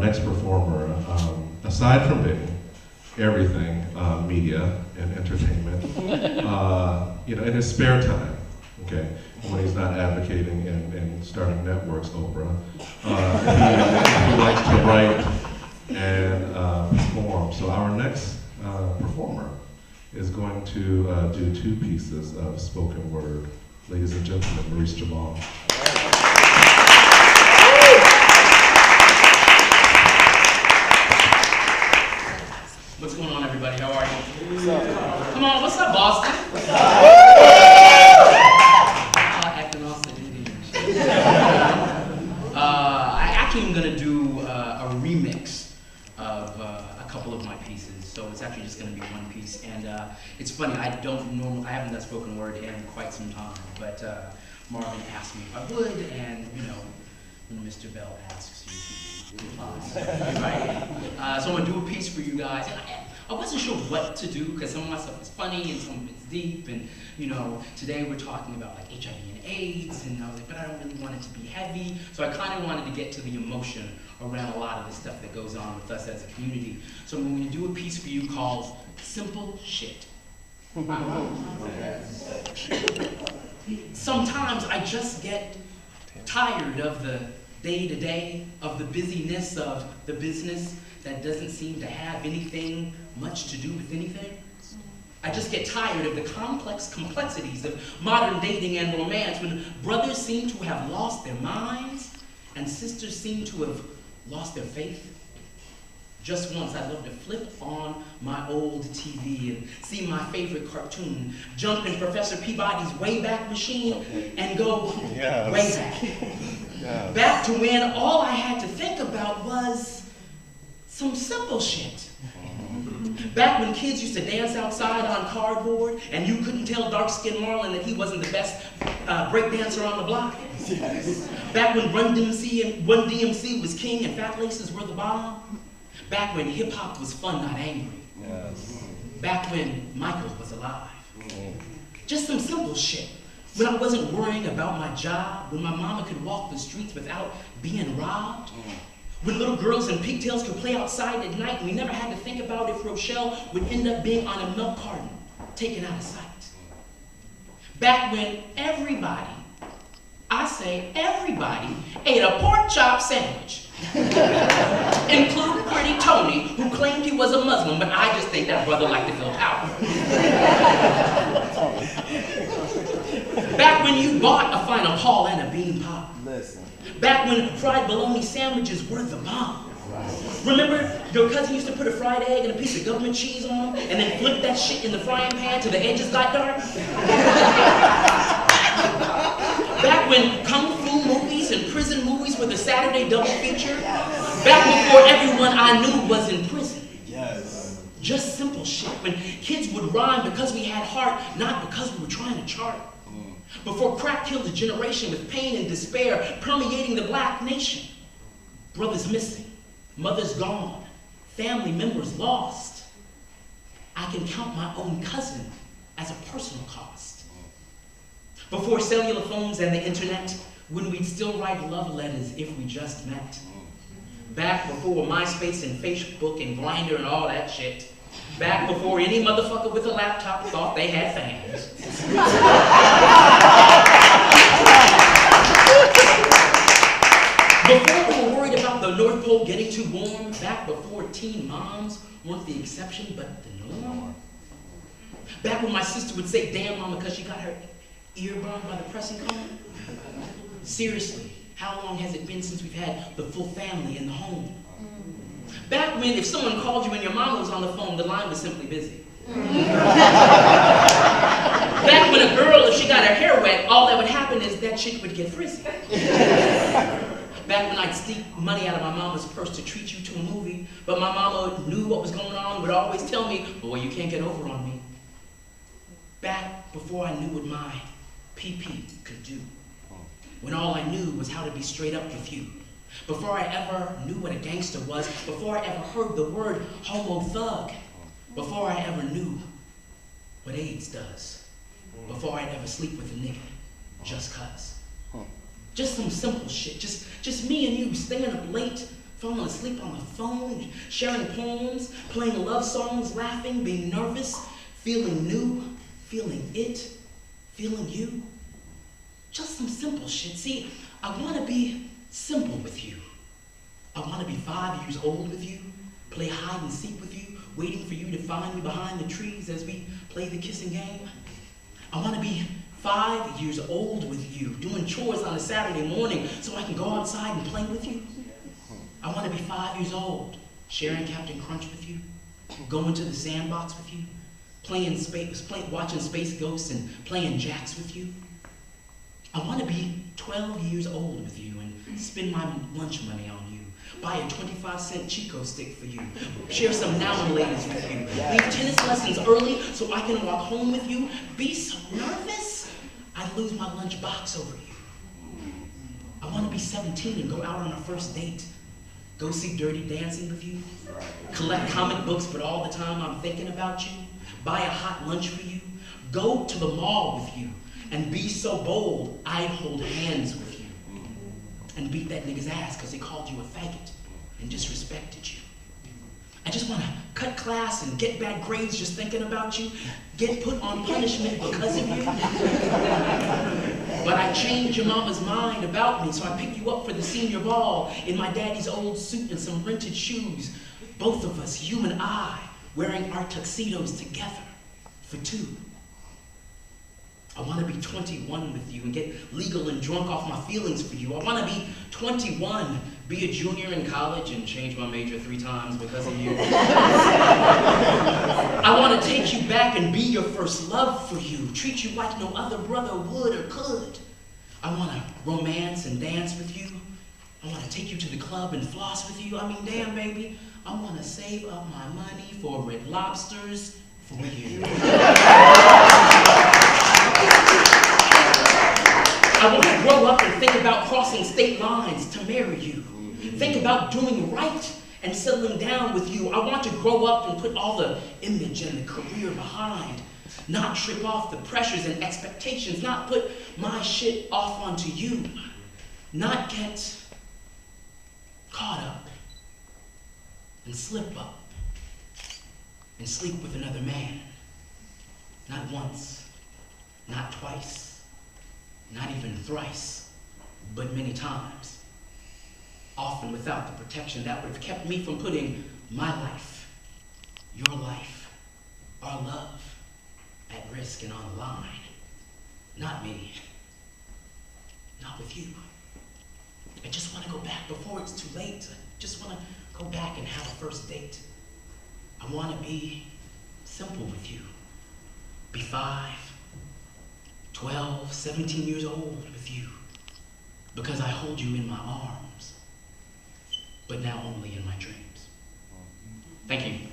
next performer, aside from being everything, media and entertainment, you know, in his spare time, okay, when he's not advocating and starting networks, Oprah, he likes to write and perform. So our next performer is going to do 2 pieces of spoken word. Ladies and gentlemen, Maurice Jamal. What's going on, everybody? How are you? Come on, what's up, Boston? Acting all sedity. I actually am going to do a remix of a couple of my pieces, so it's actually just going to be one piece. And it's funny, I haven't done spoken word in quite some time, but Marvin asked me if I would, and you know, when Mr. Bell asks you, right? So I'm gonna do a piece for you guys. And I wasn't sure what to do because some of my stuff is funny and some of it's deep. And you know, today we're talking about like HIV and AIDS, and I was like, but I don't really want it to be heavy. So I kind of wanted to get to the emotion around a lot of the stuff that goes on with us as a community. So I'm going to do a piece for you called "Simple Shit." Sometimes I just get tired of the day-to-day, of the busyness of the business that doesn't seem to have anything much to do with anything. I just get tired of the complexities of modern dating and romance when brothers seem to have lost their minds and sisters seem to have lost their faith. Just once, I'd love to flip on my old TV and see my favorite cartoon, jump in Professor Peabody's Wayback Machine and go way back. Yes. Back to when all I had to think about was some simple shit. Back when kids used to dance outside on cardboard and you couldn't tell dark-skinned Marlon that he wasn't the best break dancer on the block. Yes. Back when Run DMC was king and fat laces were the bomb. Back when hip-hop was fun, not angry. Yes. Back when Michael was alive. Just some simple shit. When I wasn't worrying about my job, when my mama could walk the streets without being robbed, when little girls in pigtails could play outside at night, and we never had to think about if Rochelle would end up being on a milk carton, taken out of sight. Back when everybody, I say everybody, ate a pork chop sandwich, including Pretty Tony, who claimed he was a Muslim, but I just think that brother liked to feel power. Back when you bought a Final Paul and a bean pie. Listen. Back when fried bologna sandwiches were the bomb. Remember, your cousin used to put a fried egg and a piece of government cheese on and then flip that shit in the frying pan till the edges got dark? Back when kung fu movies and prison movies were the Saturday double feature? Back before everyone I knew was in prison? Yes. Just simple shit. When kids would rhyme because we had heart, not because we were trying to chart. Before crack killed a generation with pain and despair permeating the black nation. Brothers missing, mothers gone, family members lost. I can count my own cousin as a personal cost. Before cellular phones and the internet, when we'd still write love letters if we just met. Back before MySpace and Facebook and Grindr and all that shit. Back before any motherfucker with a laptop thought they had fans. Before we were worried about the North Pole getting too warm. Back before teen moms weren't the exception but the norm. Back when my sister would say, damn mama, because she got her ear burned by the pressing cone. Seriously, how long has it been since we've had the full family in the home? Back when if someone called you and your mama was on the phone, the line was simply busy. Back when a girl, if she got her hair wet, all that would happen is that chick would get frizzy. Back when I'd sneak money out of my mama's purse to treat you to a movie, but my mama knew what was going on, would always tell me, boy, you can't get over on me. Back before I knew what my PP could do. When all I knew was how to be straight up with you. Before I ever knew what a gangster was, before I ever heard the word homo thug, before I ever knew what AIDS does, before I'd ever sleep with a nigga, just cuz. Just some simple shit, just me and you staying up late, falling asleep on the phone, sharing poems, playing love songs, laughing, being nervous, feeling new, feeling it, feeling you. Just some simple shit. See, I want to be simple with you. I want to be 5 years old with you, play hide and seek with you, waiting for you to find me behind the trees as we play the kissing game. I want to be 5 years old with you, doing chores on a Saturday morning so I can go outside and play with you. I want to be 5 years old, sharing Captain Crunch with you, going to the sandbox with you, watching Space Ghosts and playing jacks with you. I want to be 12 years old with you and spend my lunch money on you, buy a 25-cent Chico stick for you, share some now and laters with you, leave tennis lessons early so I can walk home with you, be so nervous I'd lose my lunch box over you. I want to be 17 and go out on a first date, go see Dirty Dancing with you, collect comic books but all the time I'm thinking about you, buy a hot lunch for you, go to the mall with you, and be so bold I'd hold hands with you and beat that nigga's ass because he called you a faggot and disrespected you. I just want to cut class and get bad grades just thinking about you, get put on punishment because of you. But I changed your mama's mind about me, so I picked you up for the senior ball in my daddy's old suit and some rented shoes. Both of us, you and I, wearing our tuxedos together for two. I want to be 21 with you and get legal and drunk off my feelings for you. I want to be 21, be a junior in college and change my major 3 times because of you. I want to take you back and be your first love for you, treat you like no other brother would or could. I want to romance and dance with you. I want to take you to the club and floss with you. I mean, damn, baby, I want to save up my money for Red Lobsters for you. I want to grow up and think about crossing state lines to marry you. Think about doing right and settling down with you. I want to grow up and put all the image and the career behind. Not trip off the pressures and expectations. Not put my shit off onto you. Not get caught up and slip up and sleep with another man. Not once, not twice, not even thrice, but many times. Often without the protection that would have kept me from putting my life, your life, our love at risk and on the line. Not me, not with you. I just want to go back before it's too late. I just want to go back and have a first date. I want to be simple with you. Be 5, 12, 17 years old with you. Because I hold you in my arms, but now only in my dreams. Thank you.